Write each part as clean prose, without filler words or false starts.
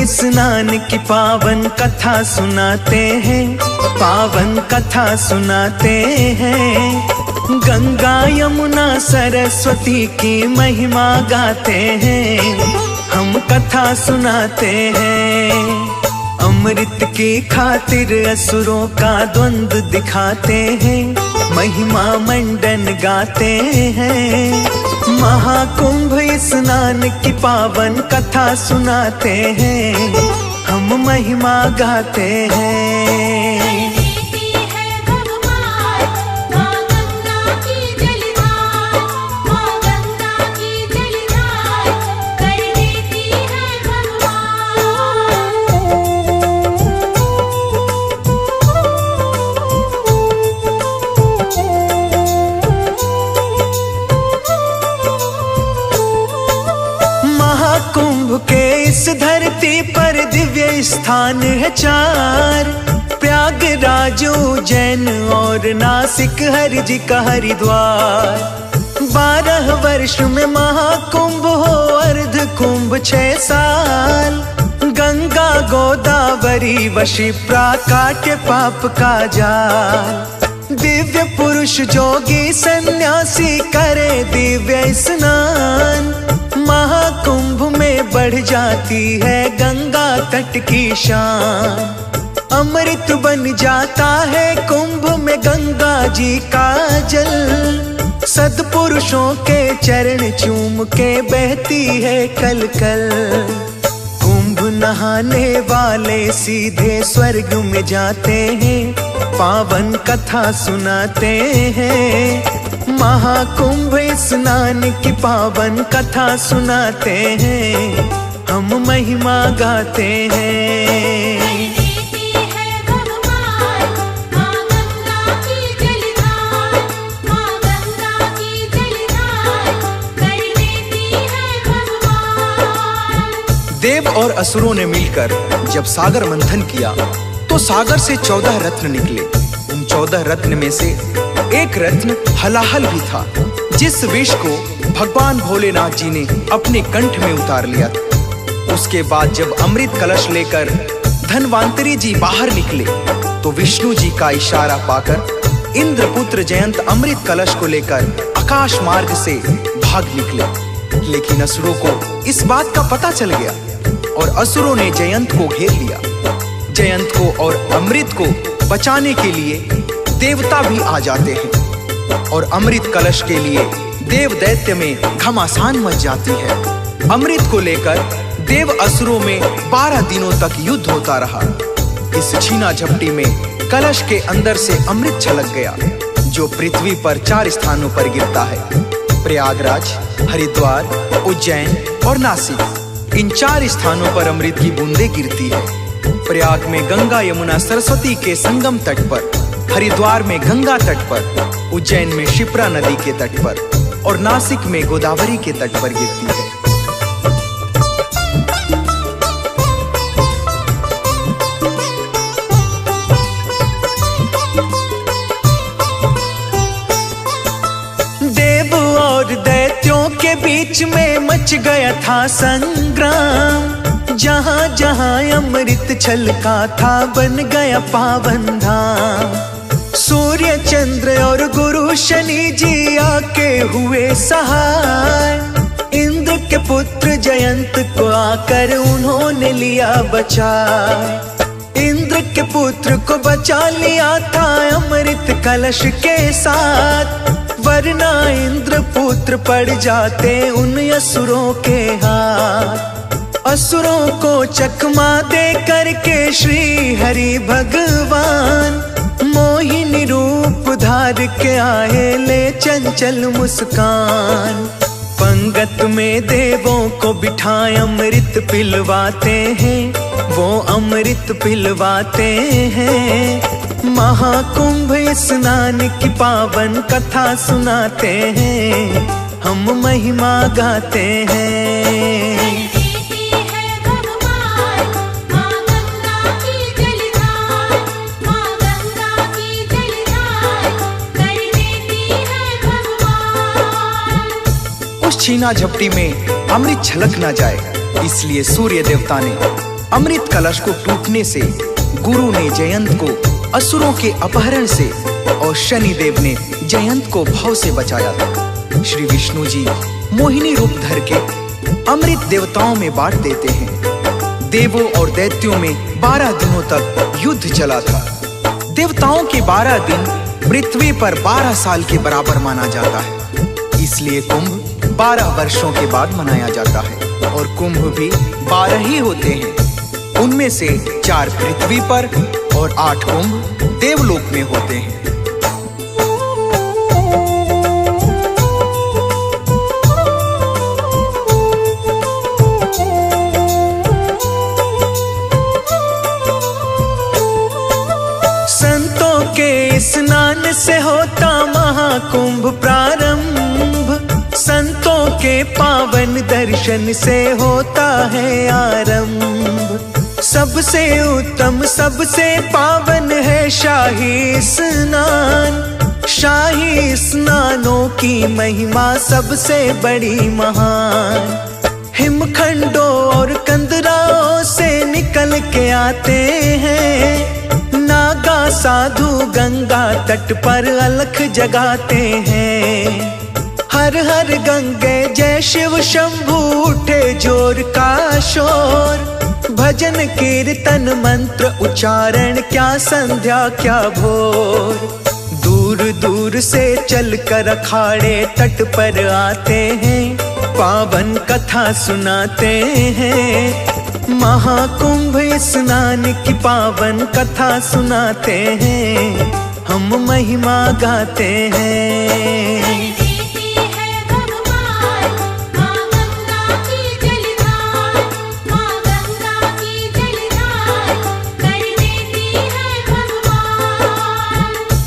स्नान की पावन कथा सुनाते हैं, पावन कथा सुनाते हैं। गंगा यमुना सरस्वती की महिमा गाते हैं, हम कथा सुनाते हैं। अमृत की खातिर असुरों का द्वंद्व दिखाते हैं, महिमा मंडन गाते हैं। महाकुंभ स्नान की पावन कथा सुनाते हैं, हम महिमा गाते हैं। कुंभ के इस धरती पर दिव्य स्थान है चार, प्रयागराज, उज्जैन और नासिक हरि जी का हरिद्वार। 12 वर्ष में महाकुंभ हो, अर्ध कुंभ 6 साल। गंगा गोदावरी व शिप्रा काटे पाप का जाल। दिव्य पुरुष जोगी सन्यासी करे दिव्य स्नान। महाकुंभ में बढ़ जाती है गंगा तट की शान। अमृत बन जाता है कुंभ में गंगा जी का जल। सद्पुरुषों के चरण चूम के बहती है कल कल। कुंभ नहाने वाले सीधे स्वर्ग में जाते हैं, पावन कथा सुनाते हैं। महाकुंभ स्नान की पावन कथा सुनाते हैं, हम महिमा गाते हैं। देव और असुरों ने मिलकर जब सागर मंथन किया तो सागर से 14 रत्न निकले। उन 14 रत्न में से एक रत्न हलाहल भी था, जिस विष को भगवान भोलेनाथ जी ने अपने कंठ में उतार लिया था। उसके बाद जब अमृत कलश लेकर धन्वंतरी जी बाहर निकले तो विष्णु जी का इशारा पाकर इंद्रपुत्र जयंत अमृत कलश को लेकर आकाश मार्ग से भाग निकले। लेकिन असुरों को इस बात का पता चल गया और असुरों ने जयंत को घेर लिया। जयंत को और अमृत को बचाने के लिए देवता भी आ जाते हैं और अमृत कलश के लिए देव दैत्य में घमासान मच जाती है। अमृत को लेकर देव असुरों में 12 दिनों तक युद्ध होता रहा। इस छीना झपटी में कलश के अंदर से अमृत छलक गया, जो पृथ्वी पर 4 स्थानों पर गिरता है, प्रयागराज, हरिद्वार, उज्जैन और नासिक। इन 4 स्थानों पर अमृत की बूंदें गिरती है। प्रयाग में गंगा यमुना सरस्वती के संगम तट पर, हरिद्वार में गंगा तट पर, उज्जैन में शिप्रा नदी के तट पर और नासिक में गोदावरी के तट पर गिरती है। देव और दैत्यों के बीच में मच गया था संग्राम। जहां जहां अमृत छलका था बन गया पावन धाम। सूर्य चंद्र और गुरु शनि जी आके हुए सहाय। इंद्र के पुत्र जयंत को आकर उन्होंने लिया बचा। इंद्र के पुत्र को बचा लिया था अमृत कलश के साथ, वरना इंद्र पुत्र पड़ जाते उन असुरों के हाथ। असुरों को चकमा दे करके श्री हरि भगवान मोहिनी रूप धार के आए ले चंचल मुस्कान। पंगत में देवों को बिठाए अमृत पिलवाते हैं, वो अमृत पिलवाते हैं। महाकुंभ स्नान की पावन कथा सुनाते हैं, हम महिमा गाते हैं। छीना झपटी में अमृत छलक न जाए, इसलिए सूर्य देवता ने अमृत कलश को टूटने से गुरु ने जयंत को असुरों के अपहरण से और शनिदेव ने जयंत को भव से बचाया था। श्री विष्णु जी मोहिनी रूप धर के अमृत देवताओं में बांट देते हैं। देवों और दैत्यों में 12 दिनों तक युद्ध चला था। देवताओं के 12 दिन पृथ्वी पर 12 साल के बराबर माना जाता है, इसलिए कुंभ 12 वर्षों के बाद मनाया जाता है। और कुंभ भी 12 ही होते हैं, उनमें से 4 पृथ्वी पर और 8 कुंभ देवलोक में होते हैं। संतों के स्नान से होता महाकुंभ प्रारंभ, संतों के पावन दर्शन से होता है आरंभ। सबसे उत्तम सबसे पावन है शाही स्नान, शाही स्नानों की महिमा सबसे बड़ी महान। हिमखंडों और कंदराओं से निकल के आते हैं, नागा साधु गंगा तट पर अलख जगाते हैं। हर हर गंगे जय शिव शंभू उठे जोर का शोर, भजन कीर्तन मंत्र उच्चारण क्या संध्या क्या भोर। दूर दूर से चल कर अखाड़े तट पर आते हैं, पावन कथा सुनाते हैं। महाकुंभ स्नान की पावन कथा सुनाते हैं, हम महिमा गाते हैं।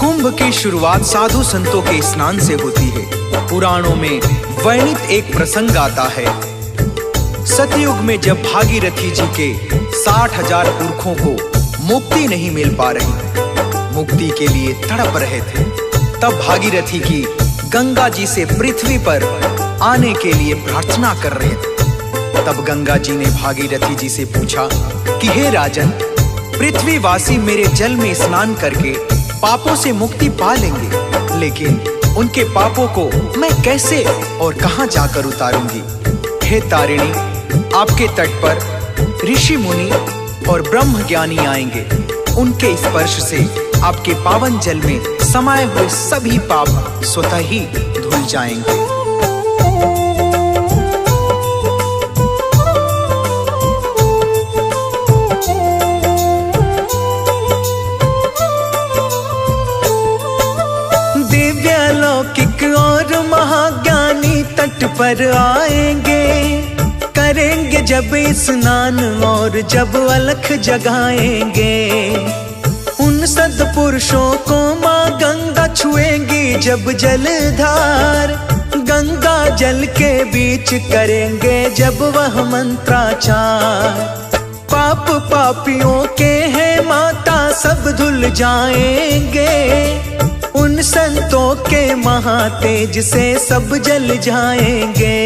कुंभ की शुरुआत साधु संतों के स्नान से होती है। पुराणों में वर्णित एक प्रसंग आता है। सतयुग में जब भागीरथी जी के 60,000 पुरखों को मुक्ति नहीं मिल पा रही, मुक्ति के लिए तड़प रहे थे, तब भागीरथी की गंगा जी से पृथ्वी पर आने के लिए प्रार्थना कर रहे थे। तब गंगा जी ने भागीरथी जी से पूछा कि हे राजन, पृथ्वीवासी मेरे जल में स्नान करके पापों से मुक्ति पा लेंगे, लेकिन उनके पापों को मैं कैसे और कहां जाकर उतारूंगी? हे तारिणी, आपके तट पर ऋषि मुनि और ब्रह्म ज्ञानी आएंगे, उनके स्पर्श से आपके पावन जल में समाये हुए सभी पाप स्वतः ही धुल जाएंगे। दिव्यलौकिक और महाज्ञानी तट पर आएंगे, करेंगे जब स्नान और जब अलख जगाएंगे। उन सद्पुरुषों को माँ गंगा छुएंगी जब जलधार, गंगा जल के बीच करेंगे जब वह मंत्राचार। पाप पापियों के हैं माता सब धुल जाएंगे, उन संतों के महातेज से सब जल जाएंगे।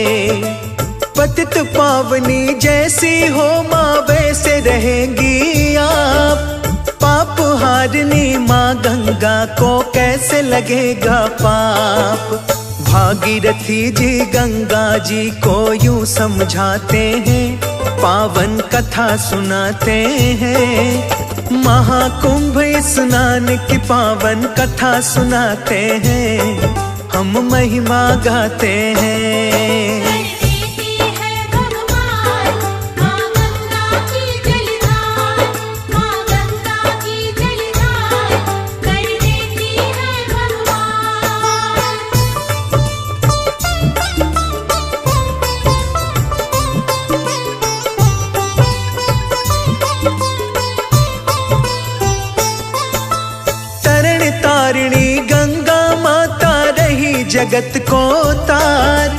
पतित पावनी जैसी हो माँ वैसे रहेंगी आप, पाप हारनी माँ गंगा को कैसे लगेगा पाप। भागीरथी जी गंगा जी को यूं समझाते हैं, पावन कथा सुनाते हैं। महाकुंभ स्नान की पावन कथा सुनाते हैं, हम महिमा गाते हैं। तारिणी गंगा माता रही जगत को तार,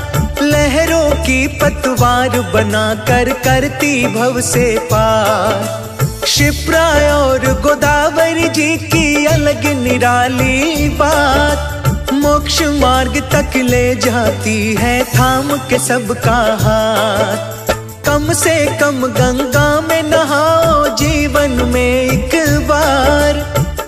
लहरों की पतवार बनाकर करती भव से पार। क्षिप्रा और गोदावरी जी की अलग निराली बात, मोक्ष मार्ग तक ले जाती है थाम के सबका हाथ। कम से कम गंगा में नहाओ जीवन में एक बार।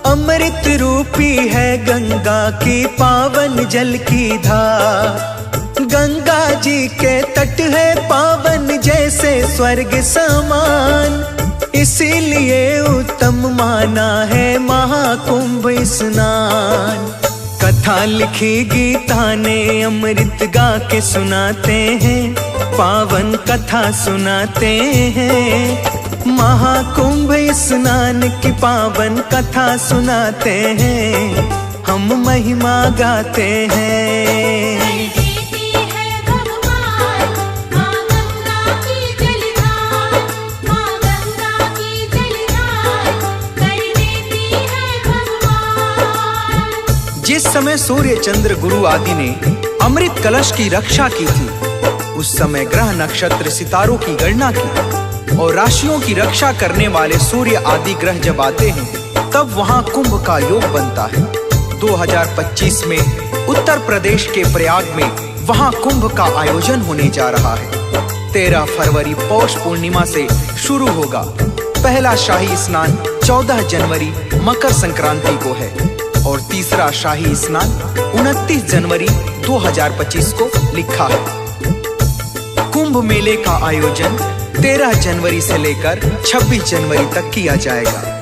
अमृत रूपी है गंगा की पावन जल की धार। गंगा जी के तट है पावन जैसे स्वर्ग समान, इसीलिए उत्तम माना है महाकुंभ स्नान। कथा लिखी गीता ने अमृत गा के सुनाते हैं, पावन कथा सुनाते हैं। महाकुंभ स्नान की पावन कथा सुनाते हैं, हम महिमा गाते हैं। जिस समय सूर्य चंद्र गुरु आदि ने अमृत कलश की रक्षा की थी, उस समय ग्रह नक्षत्र सितारों की गणना की और राशियों की रक्षा करने वाले सूर्य आदि ग्रह जब आते हैं, तब वहां कुंभ का योग बनता है। 2025 में उत्तर प्रदेश के प्रयाग में वहां कुंभ का आयोजन होने जा रहा है। 13 फरवरी पौष पूर्णिमा से शुरू होगा। पहला शाही स्नान 14 जनवरी मकर संक्रांति को है और तीसरा शाही स्नान 29 जनवरी 2025 को लिखा है। कुंभ मेले का आयोजन 13 जनवरी से लेकर 26 जनवरी तक किया जाएगा।